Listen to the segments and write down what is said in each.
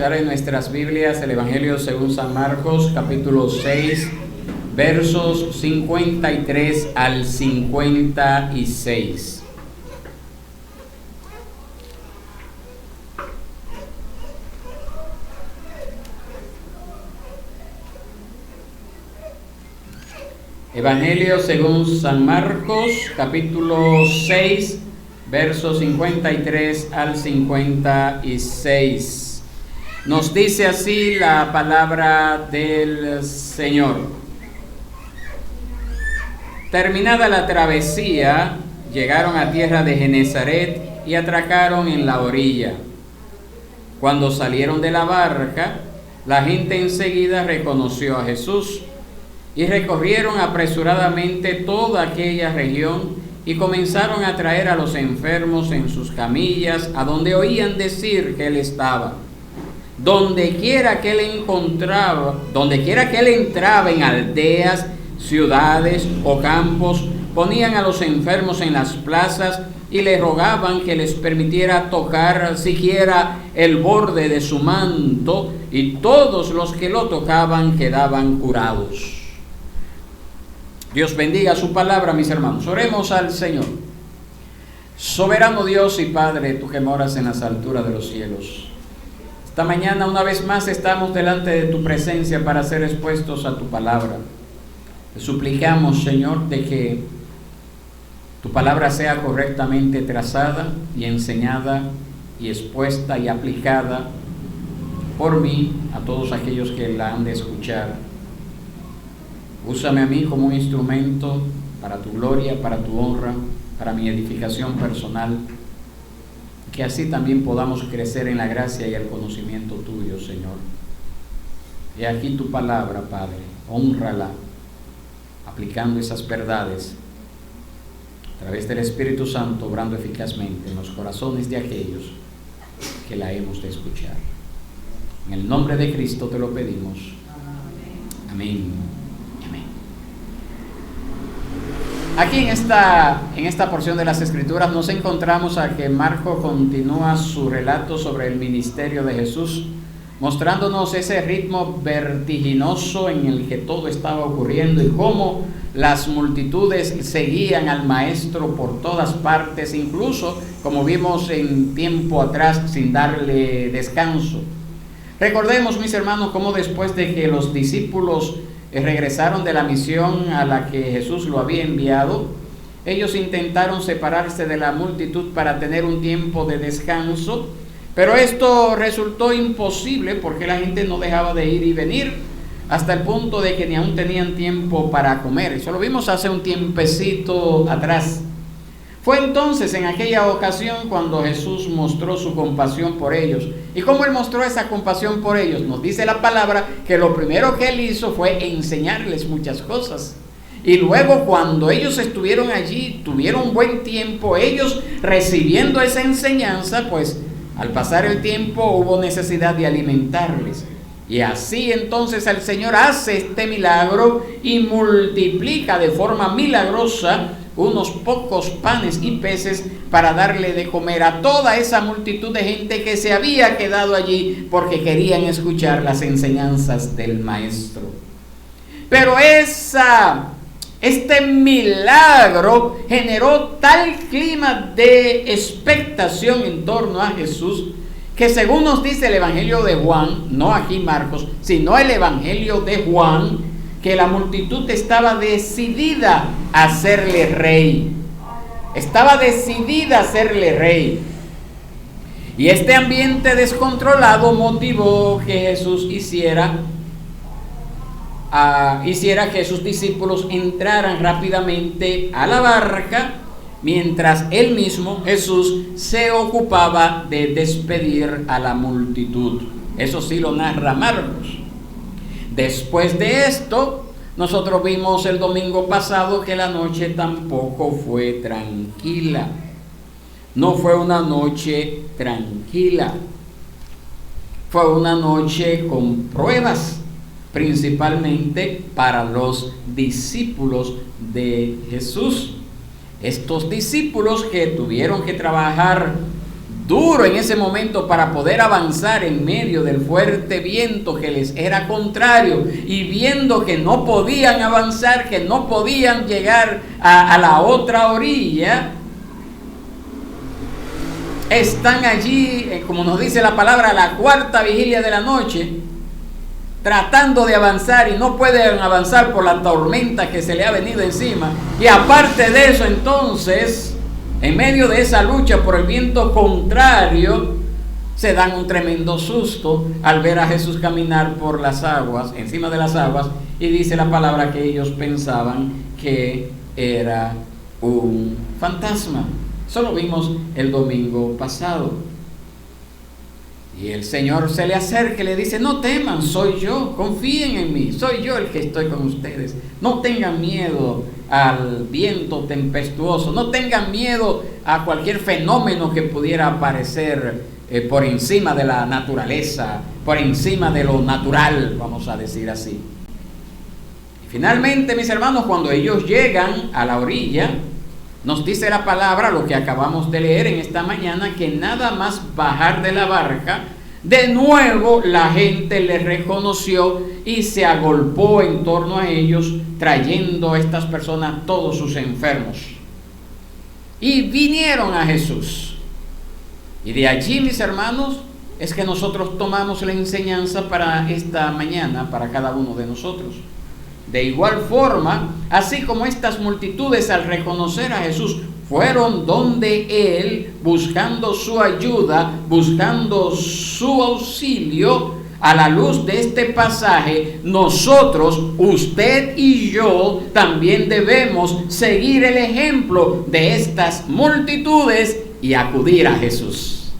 buscar en nuestras Biblias el Evangelio según San Marcos, capítulo 6, versos 53 al 56. Evangelio según San Marcos, capítulo 6, versos 53 al 56. Nos dice así la palabra del Señor. Terminada la travesía, llegaron a tierra de Genezaret y atracaron en la orilla. Cuando salieron de la barca, la gente enseguida reconoció a Jesús y recorrieron apresuradamente toda aquella región y comenzaron a traer a los enfermos en sus camillas a donde oían decir que él estaba. Dondequiera que él entraba en aldeas, ciudades o campos, ponían a los enfermos en las plazas y le rogaban que les permitiera tocar siquiera el borde de su manto, y todos los que lo tocaban quedaban curados. Dios bendiga su palabra, mis hermanos. Oremos al Señor. Soberano Dios y Padre, tú que moras en las alturas de los cielos, esta mañana una vez más estamos delante de tu presencia para ser expuestos a tu palabra. Te suplicamos, Señor, de que tu palabra sea correctamente trazada y enseñada y expuesta y aplicada por mí a todos aquellos que la han de escuchar. Úsame a mí como un instrumento para tu gloria, para tu honra, para mi edificación personal, que así también podamos crecer en la gracia y el conocimiento tuyo, Señor. He aquí tu palabra, Padre, hónrala, aplicando esas verdades a través del Espíritu Santo, obrando eficazmente en los corazones de aquellos que la hemos de escuchar. En el nombre de Cristo te lo pedimos. Amén. Aquí en esta porción de las Escrituras nos encontramos a que Marco continúa su relato sobre el ministerio de Jesús, mostrándonos ese ritmo vertiginoso en el que todo estaba ocurriendo y cómo las multitudes seguían al Maestro por todas partes, incluso, como vimos en tiempo atrás, sin darle descanso. Recordemos, mis hermanos, cómo después de que los discípulos regresaron de la misión a la que Jesús lo había enviado, ellos intentaron separarse de la multitud para tener un tiempo de descanso, pero esto resultó imposible porque la gente no dejaba de ir y venir, hasta el punto de que ni aún tenían tiempo para comer. Eso lo vimos hace un tiempecito atrás. Fue entonces en aquella ocasión cuando Jesús mostró su compasión por ellos. ¿Y cómo él mostró esa compasión por ellos? Nos dice la palabra que lo primero que él hizo fue enseñarles muchas cosas. Y luego, cuando ellos estuvieron allí, tuvieron buen tiempo, ellos recibiendo esa enseñanza, pues al pasar el tiempo hubo necesidad de alimentarles. Y así entonces el Señor hace este milagro y multiplica de forma milagrosa unos pocos panes y peces para darle de comer a toda esa multitud de gente que se había quedado allí porque querían escuchar las enseñanzas del Maestro. Pero este milagro generó tal clima de expectación en torno a Jesús que, según nos dice el Evangelio de Juan, no aquí Marcos, sino el Evangelio de Juan, que la multitud estaba decidida a hacerle rey. Estaba decidida a hacerle rey. Y este ambiente descontrolado motivó que Jesús hiciera que sus discípulos entraran rápidamente a la barca, mientras él mismo, Jesús, se ocupaba de despedir a la multitud. Eso sí lo narra Marcos. Después de esto, nosotros vimos el domingo pasado que la noche tampoco fue tranquila. No fue una noche tranquila. Fue una noche con pruebas, principalmente para los discípulos de Jesús. Estos discípulos que tuvieron que trabajar duro en ese momento para poder avanzar en medio del fuerte viento que les era contrario, y viendo que no podían avanzar, que no podían llegar a la otra orilla, están allí, como nos dice la palabra, a la cuarta vigilia de la noche, tratando de avanzar, y no pueden avanzar por la tormenta que se le ha venido encima. Y aparte de eso, entonces, en medio de esa lucha por el viento contrario, se dan un tremendo susto al ver a Jesús caminar por las aguas, encima de las aguas, y dice la palabra que ellos pensaban que era un fantasma. Eso lo vimos el domingo pasado. Y el Señor se le acerca y le dice: no teman, soy yo, confíen en mí, soy yo el que estoy con ustedes. No tengan miedo al viento tempestuoso, no tengan miedo a cualquier fenómeno que pudiera aparecer por encima de la naturaleza, por encima de lo natural, vamos a decir así. Y finalmente, mis hermanos, cuando ellos llegan a la orilla, nos dice la palabra, lo que acabamos de leer en esta mañana, que nada más bajar de la barca, de nuevo la gente les reconoció y se agolpó en torno a ellos, trayendo a estas personas todos sus enfermos. Y vinieron a Jesús. Y de allí, mis hermanos, es que nosotros tomamos la enseñanza para esta mañana, para cada uno de nosotros. De igual forma, así como estas multitudes al reconocer a Jesús fueron donde Él, buscando su ayuda, buscando su auxilio, a la luz de este pasaje, nosotros, usted y yo, también debemos seguir el ejemplo de estas multitudes y acudir a Jesús.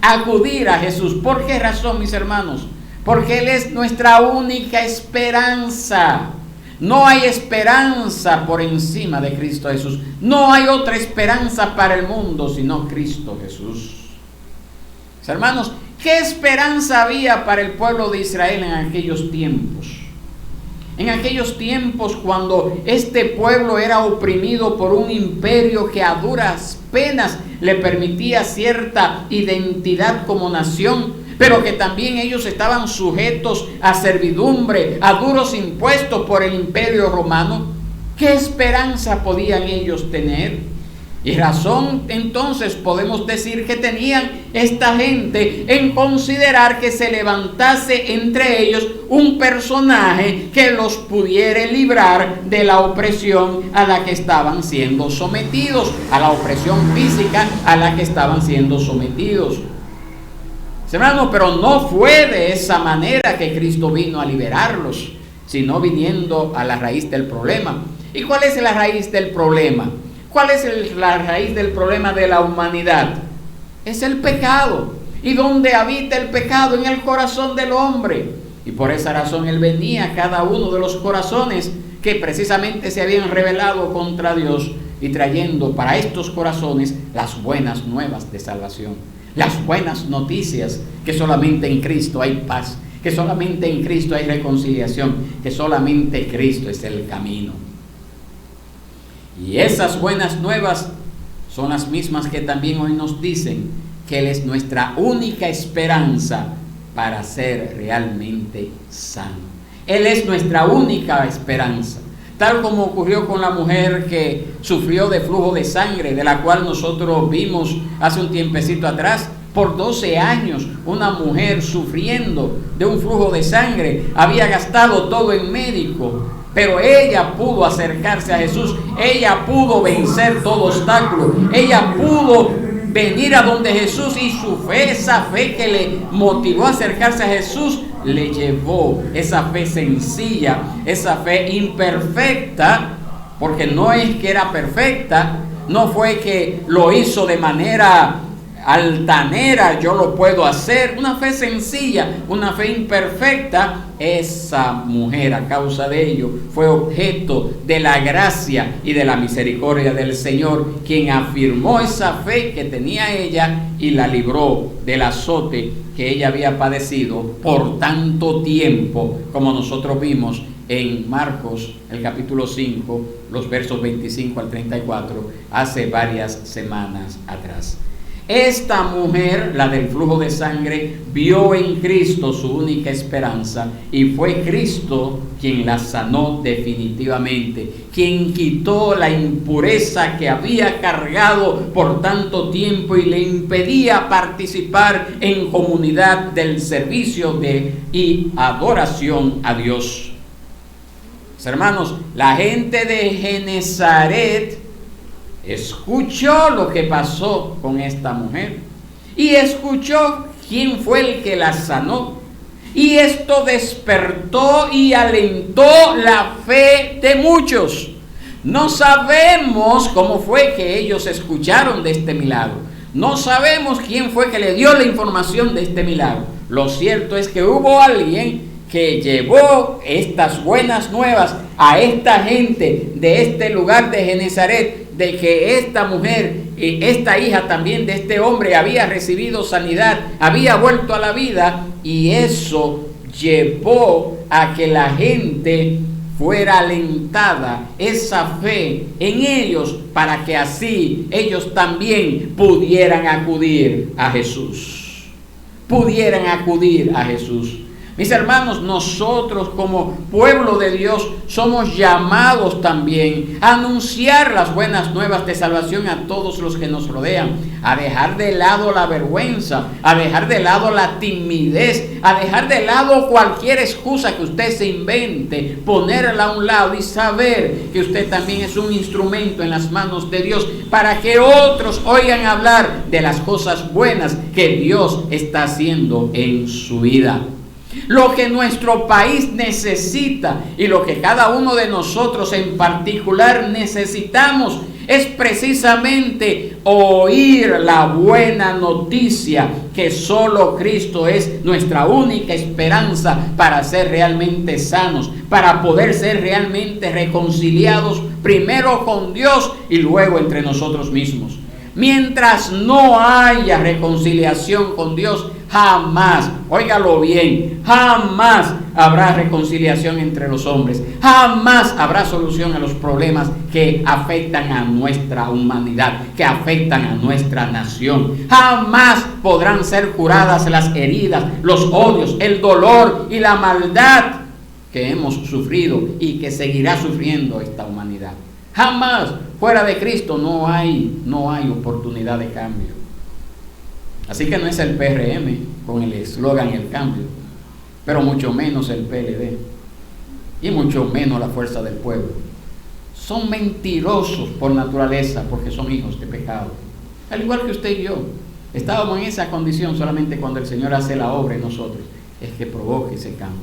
Acudir a Jesús. ¿Por qué razón, mis hermanos? Porque Él es nuestra única esperanza. No hay esperanza por encima de Cristo Jesús. No hay otra esperanza para el mundo sino Cristo Jesús. Hermanos, ¿qué esperanza había para el pueblo de Israel en aquellos tiempos? En aquellos tiempos, cuando este pueblo era oprimido por un imperio que a duras penas le permitía cierta identidad como nación, pero que también ellos estaban sujetos a servidumbre, a duros impuestos por el imperio romano. ¿Qué esperanza podían ellos tener? Y razón entonces podemos decir que tenían esta gente en considerar que se levantase entre ellos un personaje que los pudiera librar de la opresión a la que estaban siendo sometidos, a la opresión física a la que estaban siendo sometidos. Hermanos, pero no fue de esa manera que Cristo vino a liberarlos, sino viniendo a la raíz del problema. ¿Y cuál es la raíz del problema? ¿Cuál es la raíz del problema de la humanidad? Es el pecado. ¿Y dónde habita el pecado? En el corazón del hombre. Y por esa razón Él venía a cada uno de los corazones que precisamente se habían rebelado contra Dios, y trayendo para estos corazones las buenas nuevas de salvación. Las buenas noticias, que solamente en Cristo hay paz, que solamente en Cristo hay reconciliación, que solamente Cristo es el camino. Y esas buenas nuevas son las mismas que también hoy nos dicen que Él es nuestra única esperanza para ser realmente sano. Él es nuestra única esperanza. Tal como ocurrió con la mujer que sufrió de flujo de sangre, de la cual nosotros vimos hace un tiempecito atrás. Por 12 años, una mujer sufriendo de un flujo de sangre, había gastado todo en médico, pero ella pudo acercarse a Jesús, ella pudo vencer todo obstáculo, ella pudo venir a donde Jesús, y su fe, esa fe que le motivó a acercarse a Jesús, le llevó, esa fe sencilla, esa fe imperfecta, porque no es que era perfecta, no fue que lo hizo de manera altanera, yo lo puedo hacer, una fe sencilla, una fe imperfecta. Esa mujer, a causa de ello, fue objeto de la gracia y de la misericordia del Señor, quien afirmó esa fe que tenía ella y la libró del azote que ella había padecido por tanto tiempo, como nosotros vimos en Marcos, el capítulo 5, los versos 25 al 34, hace varias semanas atrás. Esta mujer, la del flujo de sangre, vio en Cristo su única esperanza y fue Cristo quien la sanó definitivamente, quien quitó la impureza que había cargado por tanto tiempo y le impedía participar en comunidad del servicio y adoración a Dios. Hermanos, la gente de Genezaret escuchó lo que pasó con esta mujer y escuchó quién fue el que la sanó, y esto despertó y alentó la fe de muchos. No sabemos cómo fue que ellos escucharon de este milagro, no sabemos quién fue que le dio la información de este milagro. Lo cierto es que hubo alguien que llevó estas buenas nuevas a esta gente de este lugar de Genezaret, de que esta mujer, esta hija también de este hombre, había recibido sanidad, había vuelto a la vida, y eso llevó a que la gente fuera alentada, esa fe en ellos, para que así ellos también pudieran acudir a Jesús. Pudieran acudir a Jesús. Mis hermanos, nosotros como pueblo de Dios somos llamados también a anunciar las buenas nuevas de salvación a todos los que nos rodean, a dejar de lado la vergüenza, a dejar de lado la timidez, a dejar de lado cualquier excusa que usted se invente, ponerla a un lado y saber que usted también es un instrumento en las manos de Dios para que otros oigan hablar de las cosas buenas que Dios está haciendo en su vida. Lo que nuestro país necesita y lo que cada uno de nosotros en particular necesitamos es precisamente oír la buena noticia que solo Cristo es nuestra única esperanza para ser realmente sanos, para poder ser realmente reconciliados primero con Dios y luego entre nosotros mismos. Mientras no haya reconciliación con Dios, jamás, óigalo bien, jamás habrá reconciliación entre los hombres, jamás habrá solución a los problemas que afectan a nuestra humanidad, que afectan a nuestra nación. Jamás podrán ser curadas las heridas, los odios, el dolor y la maldad que hemos sufrido y que seguirá sufriendo esta humanidad. Jamás. Fuera de Cristo no hay oportunidad de cambio. Así que no es el PRM con el eslogan El Cambio, pero mucho menos el PLD y mucho menos la Fuerza del Pueblo. Son mentirosos por naturaleza porque son hijos de pecado. Al igual que usted y yo, estábamos en esa condición solamente cuando el Señor hace la obra en nosotros, es que provoque ese cambio.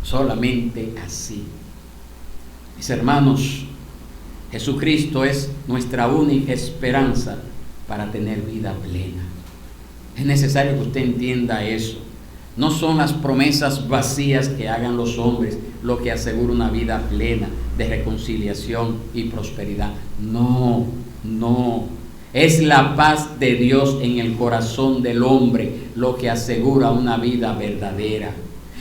Solamente así. Mis hermanos, Jesucristo es nuestra única esperanza para tener vida plena. Es necesario que usted entienda eso. No son las promesas vacías que hagan los hombres lo que asegura una vida plena de reconciliación y prosperidad. No. Es la paz de Dios en el corazón del hombre lo que asegura una vida verdadera.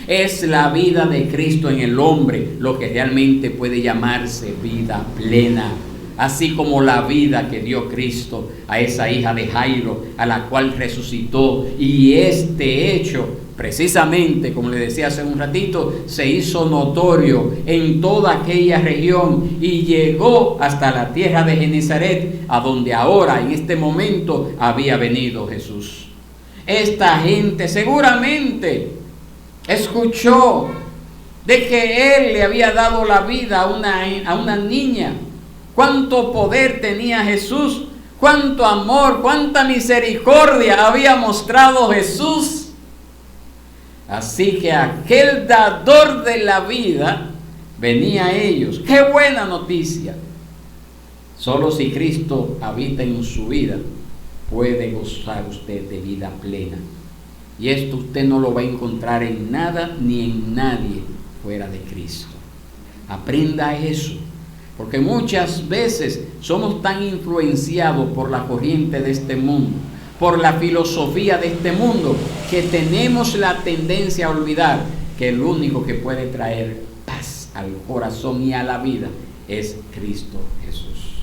Es la vida de Cristo en el hombre lo que realmente puede llamarse vida plena. Así como la vida que dio Cristo a esa hija de Jairo, a la cual resucitó. Y este hecho, precisamente, como le decía hace un ratito, se hizo notorio en toda aquella región y llegó hasta la tierra de Genezaret, a donde ahora, en este momento, había venido Jesús. Esta gente seguramente escuchó de que Él le había dado la vida a una niña. Cuánto poder tenía Jesús, cuánto amor, cuánta misericordia había mostrado Jesús. Así que aquel dador de la vida venía a ellos. ¡Qué buena noticia! Solo si Cristo habita en su vida, puede gozar usted de vida plena. Y esto usted no lo va a encontrar en nada ni en nadie fuera de Cristo. Aprenda eso, porque muchas veces somos tan influenciados por la corriente de este mundo, por la filosofía de este mundo, que tenemos la tendencia a olvidar que el único que puede traer paz al corazón y a la vida es Cristo Jesús.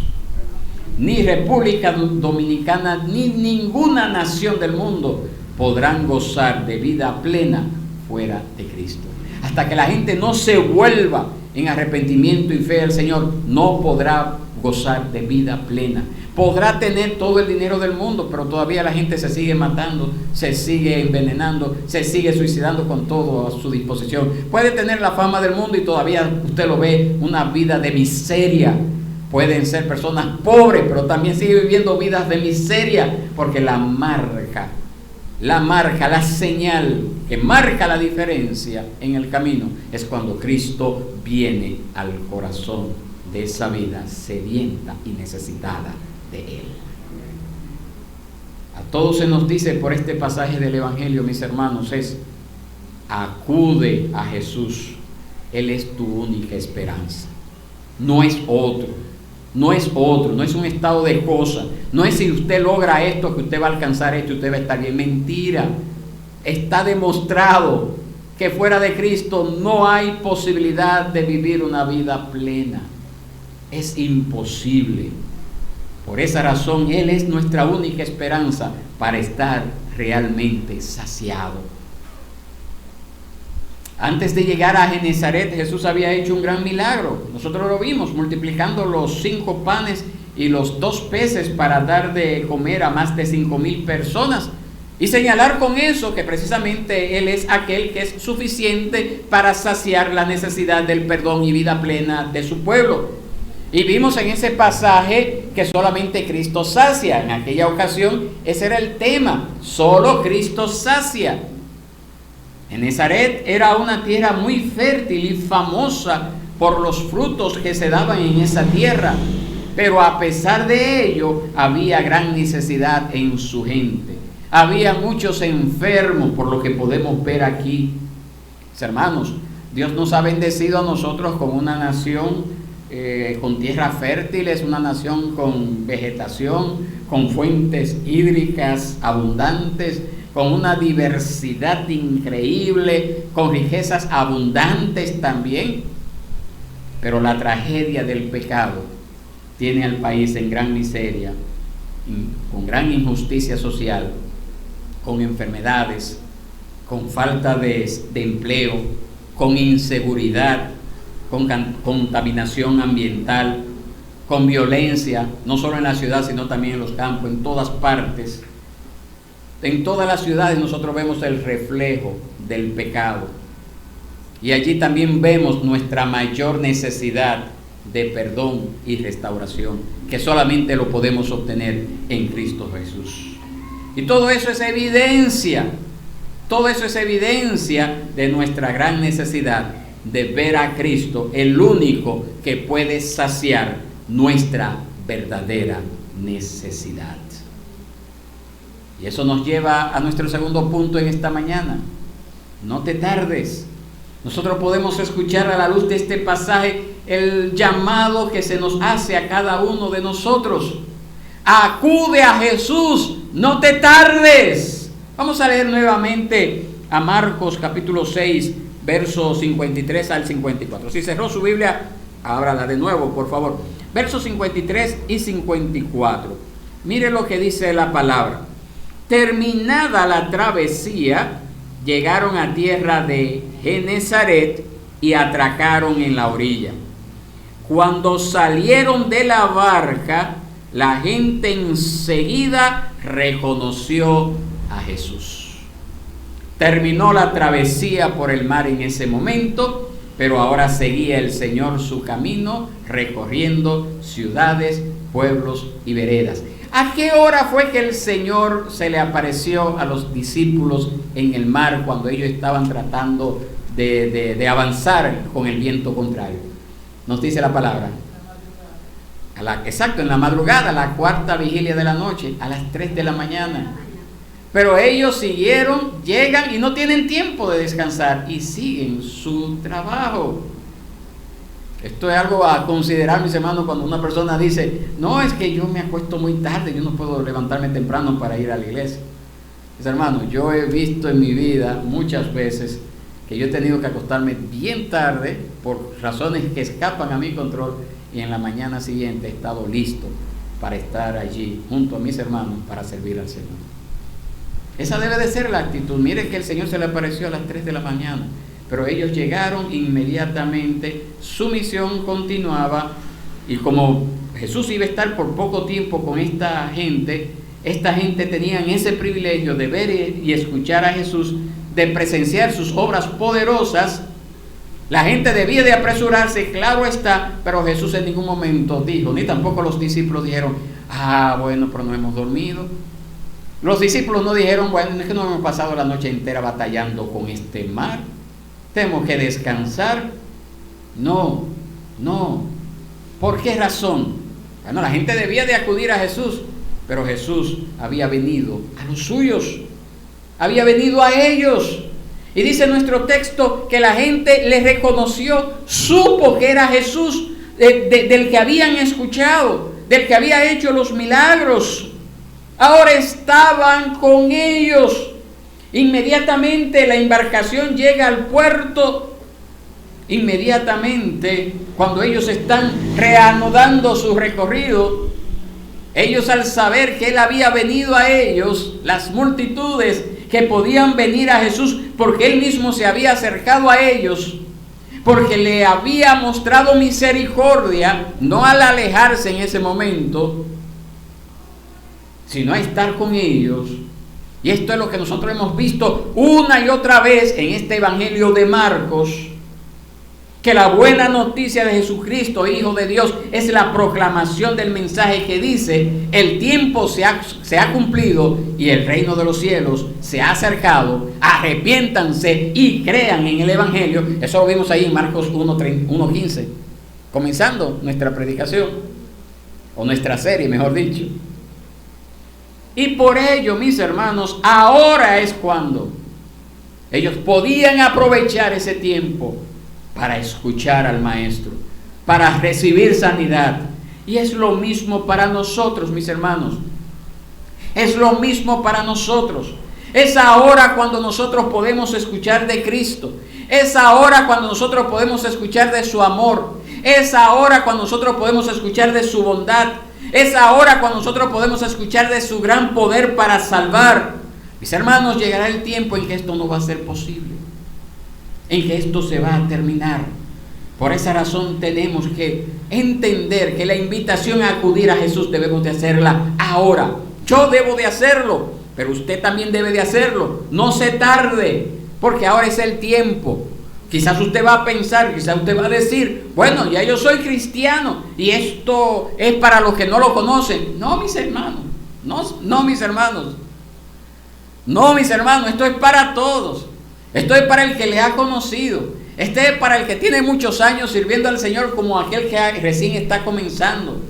ni República Dominicana, ni ninguna nación del mundo podrán gozar de vida plena fuera de Cristo. Hasta que la gente no se vuelva en arrepentimiento y fe al Señor, no podrá gozar de vida plena. Podrá tener todo el dinero del mundo, pero todavía la gente se sigue matando, se sigue envenenando, se sigue suicidando con todo a su disposición. Puede tener la fama del mundo y todavía usted lo ve, una vida de miseria. Pueden ser personas pobres, pero también sigue viviendo vidas de miseria, porque la señal que marca la diferencia en el camino es cuando Cristo viene al corazón de esa vida sedienta y necesitada de Él. A todos se nos dice por este pasaje del Evangelio, mis hermanos, es: acude a Jesús. Él es tu única esperanza. No es otro. No es un estado de cosas. No es si usted logra esto, que usted va a alcanzar esto y usted va a estar bien. Mentira. Está demostrado que fuera de Cristo no hay posibilidad de vivir una vida plena. Es imposible. Por esa razón, Él es nuestra única esperanza para estar realmente saciado. Antes de llegar a Genezaret, Jesús había hecho un gran milagro. Nosotros lo vimos, multiplicando los 5 panes y los 2 peces para dar de comer a más de 5,000 personas. Y señalar con eso que precisamente Él es aquel que es suficiente para saciar la necesidad del perdón y vida plena de su pueblo. Y vimos en ese pasaje que solamente Cristo sacia. En aquella ocasión ese era el tema, solo Cristo sacia. Genezaret era una tierra muy fértil y famosa por los frutos que se daban en esa tierra, pero a pesar de ello había gran necesidad en su gente. Había muchos enfermos, por lo que podemos ver aquí. Hermanos, Dios nos ha bendecido a nosotros con una nación con tierras fértiles, una nación con vegetación, con fuentes hídricas abundantes, con una diversidad increíble, con riquezas abundantes también. Pero la tragedia del pecado tiene al país en gran miseria, con gran injusticia social, con enfermedades, con falta de empleo, con inseguridad, con contaminación ambiental, con violencia, no solo en la ciudad, sino también en los campos, en todas partes. En todas las ciudades nosotros vemos el reflejo del pecado. Y allí también vemos nuestra mayor necesidad de perdón y restauración, que solamente lo podemos obtener en Cristo Jesús. Y todo eso es evidencia de nuestra gran necesidad de ver a Cristo, el único que puede saciar nuestra verdadera necesidad. Y eso nos lleva a nuestro segundo punto en esta mañana. No te tardes. Nosotros podemos escuchar a la luz de este pasaje el llamado que se nos hace a cada uno de nosotros. Acude a Jesús, no te tardes. Vamos a leer nuevamente a Marcos capítulo 6, versos 53 al 54. Si cerró su Biblia, ábrala de nuevo, por favor. Versos 53 y 54. Mire lo que dice la palabra. Terminada la travesía, llegaron a tierra de Genezaret y atracaron en la orilla. Cuando salieron de la barca, la gente enseguida reconoció a Jesús. Terminó la travesía por el mar en ese momento, pero ahora seguía el Señor su camino recorriendo ciudades, pueblos y veredas. ¿A qué hora fue que el Señor se le apareció a los discípulos en el mar cuando ellos estaban tratando de avanzar con el viento contrario? Nos dice la palabra. Exacto, en la madrugada, la cuarta vigilia de la noche, a las 3 de la mañana. Pero ellos siguieron, llegan y no tienen tiempo de descansar y siguen su trabajo. Esto es algo a considerar, mis hermanos, cuando una persona dice: no, es que yo me acuesto muy tarde, yo no puedo levantarme temprano para ir a la iglesia. Mis hermanos, yo he visto en mi vida muchas veces que yo he tenido que acostarme bien tarde por razones que escapan a mi control, y en la mañana siguiente he estado listo para estar allí junto a mis hermanos para servir al Señor. Esa debe de ser la actitud. Mire que el Señor se le apareció a las 3 de la mañana, pero ellos llegaron inmediatamente, su misión continuaba, y como Jesús iba a estar por poco tiempo con esta gente tenían ese privilegio de ver y escuchar a Jesús, de presenciar sus obras poderosas. La gente debía de apresurarse, claro está, pero Jesús en ningún momento dijo, ni tampoco los discípulos dijeron, bueno, pero no hemos dormido. Los discípulos no dijeron, bueno, es que no hemos pasado la noche entera batallando con este mar, tenemos que descansar. No. ¿Por qué razón? Bueno, la gente debía de acudir a Jesús, pero Jesús había venido a los suyos, había venido a ellos. Y dice nuestro texto que la gente le reconoció, supo que era Jesús, del que habían escuchado, del que había hecho los milagros. Ahora estaban con ellos. Inmediatamente la embarcación llega al puerto. Inmediatamente, cuando ellos están reanudando su recorrido, ellos, al saber que Él había venido a ellos, las multitudes que podían venir a Jesús porque Él mismo se había acercado a ellos, porque le había mostrado misericordia, no al alejarse en ese momento, sino a estar con ellos. Y esto es lo que nosotros hemos visto una y otra vez en este Evangelio de Marcos, que la buena noticia de Jesucristo, Hijo de Dios, es la proclamación del mensaje que dice: el tiempo se ha cumplido y el reino de los cielos se ha acercado, arrepiéntanse y crean en el Evangelio. Eso lo vimos ahí en Marcos 1:15, comenzando nuestra predicación, o nuestra serie, mejor dicho. Y por ello, mis hermanos, ahora es cuando ellos podían aprovechar ese tiempo para escuchar al Maestro, para recibir sanidad. Y es lo mismo para nosotros, mis hermanos. Es lo mismo para nosotros. Es ahora cuando nosotros podemos escuchar de Cristo. Es ahora cuando nosotros podemos escuchar de su amor. Es ahora cuando nosotros podemos escuchar de su bondad. Es ahora cuando nosotros podemos escuchar de su gran poder para salvar. Mis hermanos, llegará el tiempo en que esto no va a ser posible, en que esto se va a terminar. Por esa razón tenemos que entender que la invitación a acudir a Jesús debemos de hacerla ahora. Yo debo de hacerlo, pero usted también debe de hacerlo. No se tarde, porque ahora es el tiempo. Quizás usted va a pensar, quizás usted va a decir: bueno, ya yo soy cristiano y esto es para los que no lo conocen. No, mis hermanos, no, mis hermanos. No, mis hermanos, esto es para todos. Esto es para el que le ha conocido. Este es para el que tiene muchos años sirviendo al Señor, como aquel que recién está comenzando.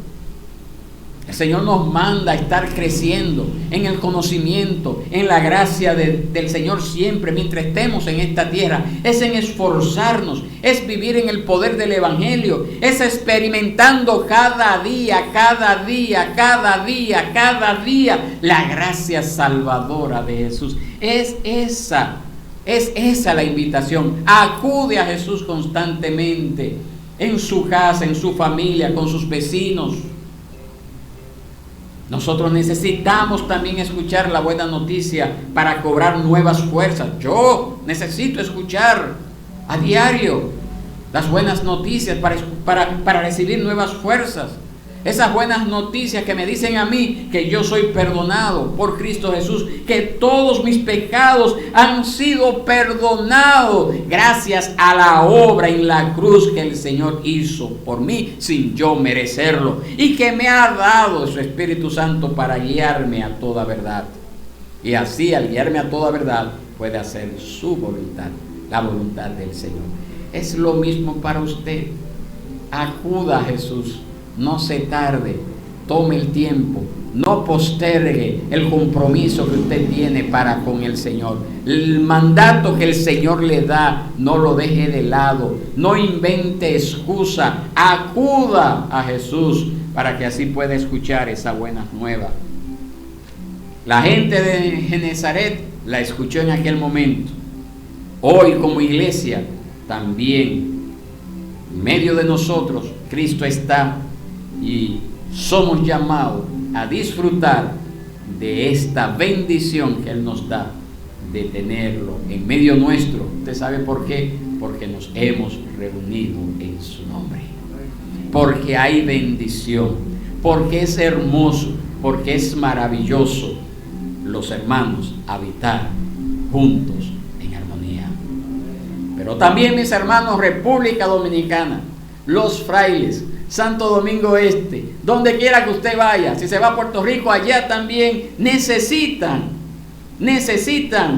El Señor nos manda a estar creciendo en el conocimiento, en la gracia del Señor siempre, mientras estemos en esta tierra. Es en esforzarnos, es vivir en el poder del Evangelio, es experimentando cada día la gracia salvadora de Jesús. Es esa la invitación. Acude a Jesús constantemente, en su casa, en su familia, con sus vecinos. Nosotros necesitamos también escuchar la buena noticia para cobrar nuevas fuerzas. Yo necesito escuchar a diario las buenas noticias para recibir nuevas fuerzas. Esas buenas noticias que me dicen a mí que yo soy perdonado por Cristo Jesús, que todos mis pecados han sido perdonados gracias a la obra en la cruz que el Señor hizo por mí sin yo merecerlo, y que me ha dado su Espíritu Santo para guiarme a toda verdad. Y así, al guiarme a toda verdad, puede hacer su voluntad, la voluntad del Señor. Es lo mismo para usted. Acuda a Jesús. No se tarde, tome el tiempo, no postergue el compromiso que usted tiene para con el Señor. El mandato que el Señor le da, no lo deje de lado, no invente excusa, acuda a Jesús para que así pueda escuchar esa buena nueva. La gente de Genezaret la escuchó en aquel momento. Hoy, como iglesia, también en medio de nosotros Cristo está y somos llamados a disfrutar de esta bendición que Él nos da de tenerlo en medio nuestro. ¿Usted sabe por qué? Porque nos hemos reunido en su nombre. Porque hay bendición, porque es hermoso, porque es maravilloso los hermanos habitar juntos en armonía. Pero también, mis hermanos, República Dominicana, los frailes, Santo Domingo Este, donde quiera que usted vaya, si se va a Puerto Rico, allá también necesitan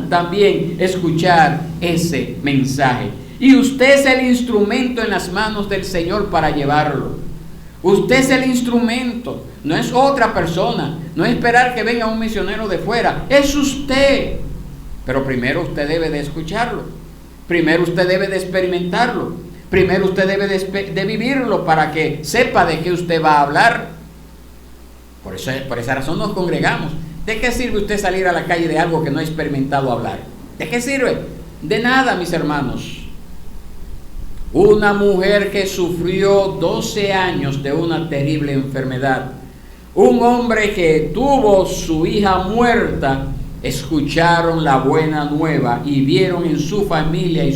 también escuchar ese mensaje. Y usted es el instrumento en las manos del Señor para llevarlo. Usted es el instrumento, no es otra persona, no es esperar que venga un misionero de fuera, es usted. Pero primero usted debe de escucharlo, primero usted debe de experimentarlo, primero usted debe de vivirlo para que sepa de qué usted va a hablar. Por esa razón nos congregamos. ¿De qué sirve usted salir a la calle de algo que no ha experimentado hablar? ¿De qué sirve? De nada, mis hermanos. Una mujer que sufrió 12 años de una terrible enfermedad, un hombre que tuvo su hija muerta, escucharon la buena nueva y vieron en su familia y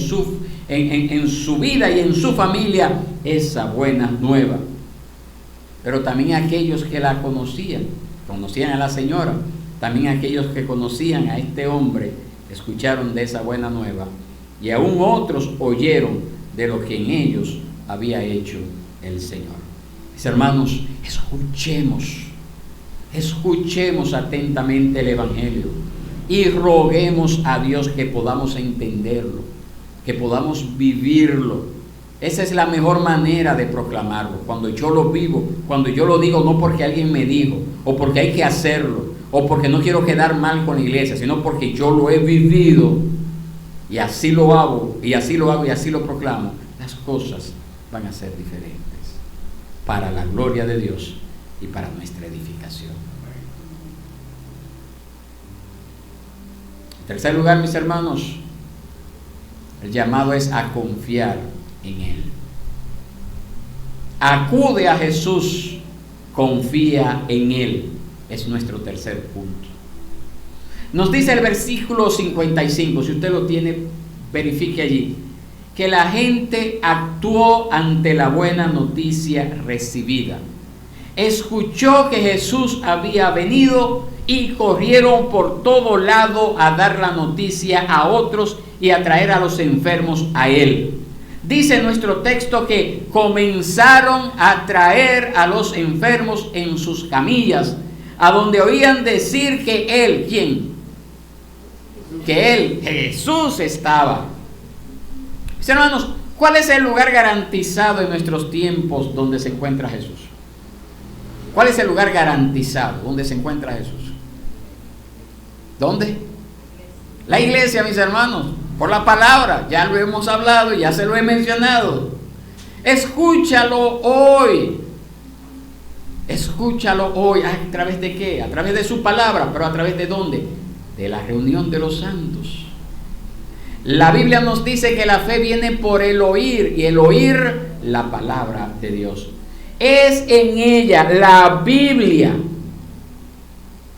en su vida y en su familia esa buena nueva. Pero también aquellos que la conocían a la señora, también aquellos que conocían a este hombre, escucharon de esa buena nueva, y aún otros oyeron de lo que en ellos había hecho el Señor. Mis hermanos, escuchemos atentamente el Evangelio y roguemos a Dios que podamos entenderlo, que podamos vivirlo. Esa es la mejor manera de proclamarlo, cuando yo lo vivo, cuando yo lo digo no porque alguien me dijo, o porque hay que hacerlo, o porque no quiero quedar mal con la iglesia, sino porque yo lo he vivido, y así lo hago, y así lo proclamo. Las cosas van a ser diferentes, para la gloria de Dios y para nuestra edificación. En tercer lugar, mis hermanos, el llamado es a confiar en Él. Acude a Jesús, confía en Él. Es nuestro tercer punto. Nos dice el versículo 55, si usted lo tiene, verifique allí, que la gente actuó ante la buena noticia recibida. Escuchó que Jesús había venido y corrieron por todo lado a dar la noticia a otros y a traer a los enfermos a Él. Dice nuestro texto que comenzaron a traer a los enfermos en sus camillas, a donde oían decir que Él, ¿quién? Que Él, Jesús, estaba. Mis hermanos, ¿cuál es el lugar garantizado en nuestros tiempos donde se encuentra Jesús? ¿Cuál es el lugar garantizado donde se encuentra Jesús? ¿Dónde? La iglesia, mis hermanos, por la palabra. Ya lo hemos hablado, ya se lo he mencionado. Escúchalo hoy. Escúchalo hoy. ¿A través de qué? A través de su palabra. ¿Pero a través de dónde? De la reunión de los santos. La Biblia nos dice que la fe viene por el oír, y el oír la palabra de Dios. Es en ella, la Biblia.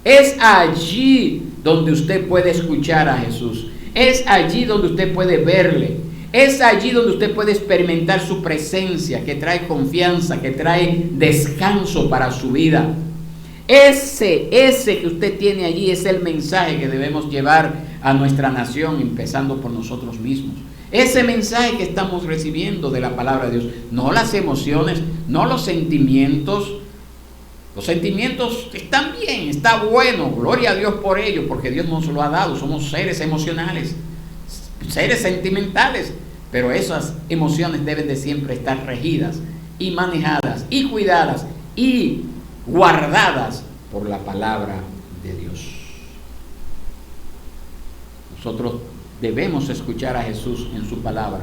Es allí donde usted puede escuchar a Jesús. Es allí donde usted puede verle. Es allí donde usted puede experimentar su presencia, que trae confianza, que trae descanso para su vida. Ese que usted tiene allí es el mensaje que debemos llevar a nuestra nación, empezando por nosotros mismos. Ese mensaje que estamos recibiendo de la palabra de Dios, no las emociones, no los sentimientos. Los sentimientos están bien, está bueno, gloria a Dios por ello, porque Dios nos lo ha dado. Somos seres emocionales, seres sentimentales, pero esas emociones deben de siempre estar regidas y manejadas y cuidadas y guardadas por la palabra de Dios. Nosotros debemos escuchar a Jesús en su palabra,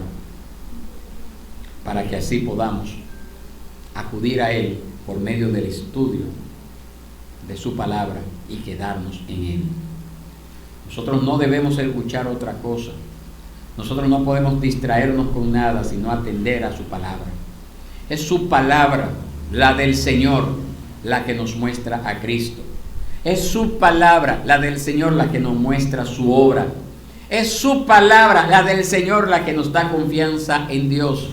para que así podamos acudir a Él por medio del estudio de su palabra y quedarnos en Él. Nosotros no debemos escuchar otra cosa. Nosotros no podemos distraernos con nada, sino atender a su palabra. Es su palabra, la del Señor, la que nos muestra a Cristo. Es su palabra, la del Señor, la que nos muestra su obra. Es su palabra, la del Señor, la que nos da confianza en Dios.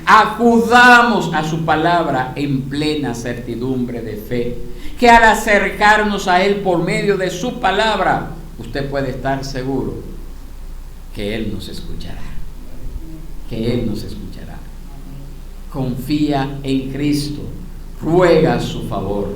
Acudamos a su palabra en plena certidumbre de fe, que al acercarnos a Él por medio de su palabra, usted puede estar seguro que Él nos escuchará. Que Él nos escuchará. Confía en Cristo, ruega su favor.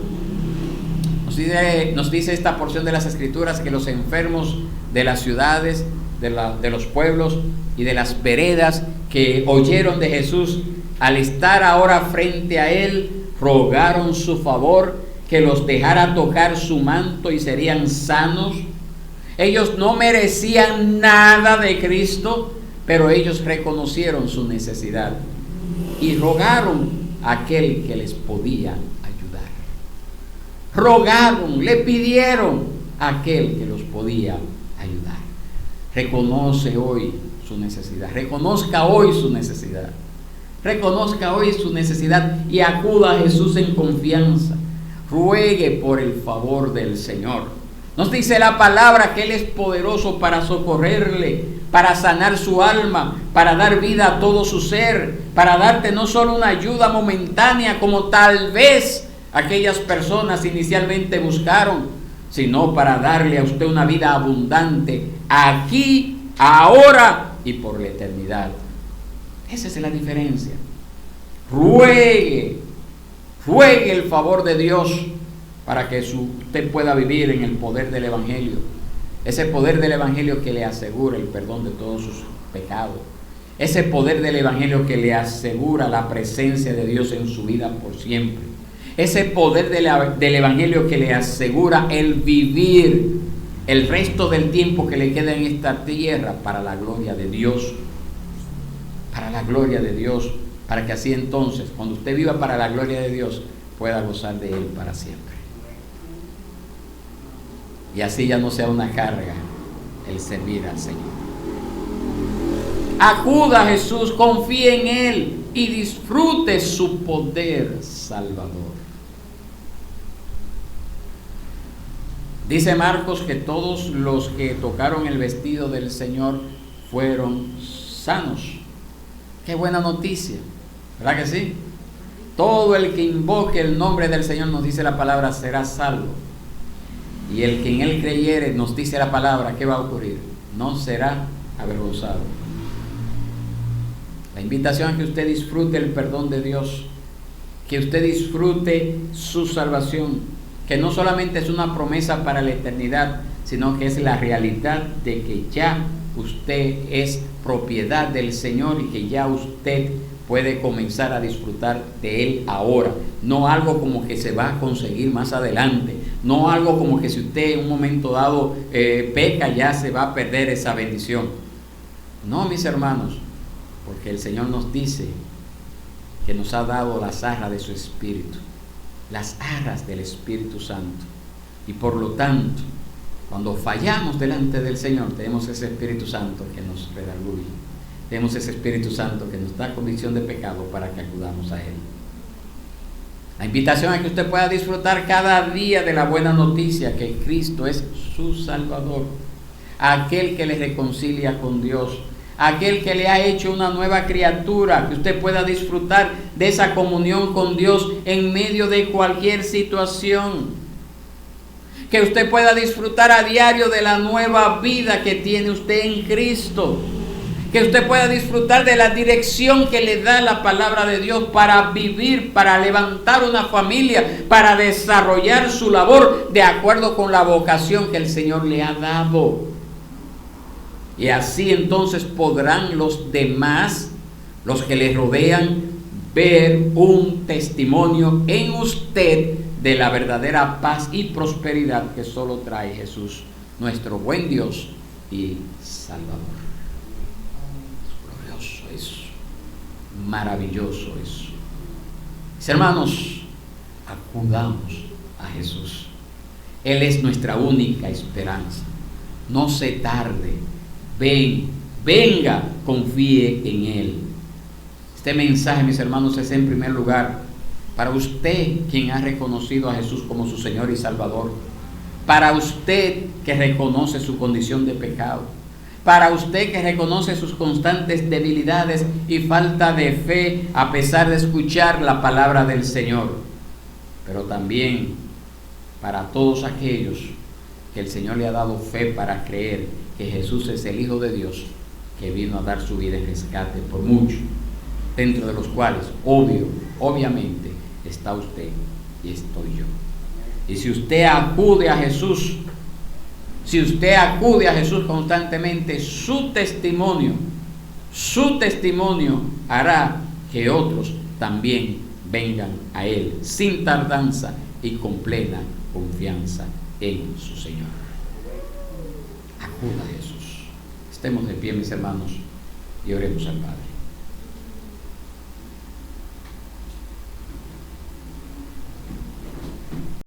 Nos dice esta porción de las Escrituras que los enfermos de las ciudades, de los pueblos y de las veredas que oyeron de Jesús, al estar ahora frente a Él, rogaron su favor, que los dejara tocar su manto y serían sanos. Ellos no merecían nada de Cristo, pero ellos reconocieron su necesidad y rogaron a aquel que les podía ayudar. Rogaron, le pidieron a aquel que los podía ayudar. Reconoce hoy su necesidad, reconozca hoy su necesidad, reconozca hoy su necesidad y acuda a Jesús en confianza. Ruegue por el favor del Señor. Nos dice la palabra que Él es poderoso para socorrerle, para sanar su alma, para dar vida a todo su ser, para darte no solo una ayuda momentánea como tal vez aquellas personas inicialmente buscaron, sino para darle a usted una vida abundante aquí, ahora y por la eternidad. Esa es la diferencia. Ruegue el favor de Dios para que usted pueda vivir en el poder del Evangelio. Ese poder del Evangelio que le asegura el perdón de todos sus pecados. Ese poder del Evangelio que le asegura la presencia de Dios en su vida por siempre. Ese poder del Evangelio que le asegura el vivir el resto del tiempo que le queda en esta tierra para la gloria de Dios. Para la gloria de Dios. Para que así entonces, cuando usted viva para la gloria de Dios, pueda gozar de Él para siempre. Y así ya no sea una carga el servir al Señor. Acuda a Jesús, confíe en Él y disfrute su poder salvador. Dice Marcos que todos los que tocaron el vestido del Señor fueron sanos. Qué buena noticia, ¿verdad que sí? Todo el que invoque el nombre del Señor, nos dice la palabra, será salvo. Y el que en Él creyere, nos dice la palabra, ¿qué va a ocurrir? No será avergonzado. La invitación es que usted disfrute el perdón de Dios, que usted disfrute su salvación, que no solamente es una promesa para la eternidad, sino que es la realidad de que ya usted es propiedad del Señor y que ya usted puede comenzar a disfrutar de Él ahora. No algo como que se va a conseguir más adelante, no algo como que si usted en un momento dado peca ya se va a perder esa bendición. No, mis hermanos, porque el Señor nos dice que nos ha dado las arras de su Espíritu, las arras del Espíritu Santo, y por lo tanto, cuando fallamos delante del Señor, tenemos ese Espíritu Santo que nos redarguye, tenemos ese Espíritu Santo que nos da convicción de pecado para que acudamos a Él. La invitación es que usted pueda disfrutar cada día de la buena noticia que Cristo es su Salvador, aquel que le reconcilia con Dios, aquel que le ha hecho una nueva criatura, que usted pueda disfrutar de esa comunión con Dios en medio de cualquier situación, que usted pueda disfrutar a diario de la nueva vida que tiene usted en Cristo, que usted pueda disfrutar de la dirección que le da la palabra de Dios para vivir, para levantar una familia, para desarrollar su labor de acuerdo con la vocación que el Señor le ha dado. Y así entonces podrán los demás, los que le rodean, ver un testimonio en usted de la verdadera paz y prosperidad que solo trae Jesús, nuestro buen Dios y Salvador. Glorioso eso, maravilloso eso. Mis hermanos, acudamos a Jesús. Él es nuestra única esperanza. No se tarde. Venga, confíe en Él. Este mensaje, mis hermanos, es en primer lugar para usted quien ha reconocido a Jesús como su Señor y Salvador, para usted que reconoce su condición de pecado, para usted que reconoce sus constantes debilidades y falta de fe a pesar de escuchar la palabra del Señor, pero también para todos aquellos que el Señor le ha dado fe para creer que Jesús es el Hijo de Dios, que vino a dar su vida en rescate por muchos, dentro de los cuales, obviamente, está usted y estoy yo. Y si usted acude a Jesús, constantemente, su testimonio hará que otros también vengan a Él sin tardanza y con plena confianza en su Señor. Acuda a Jesús. Estemos de pie, mis hermanos, y oremos al Padre.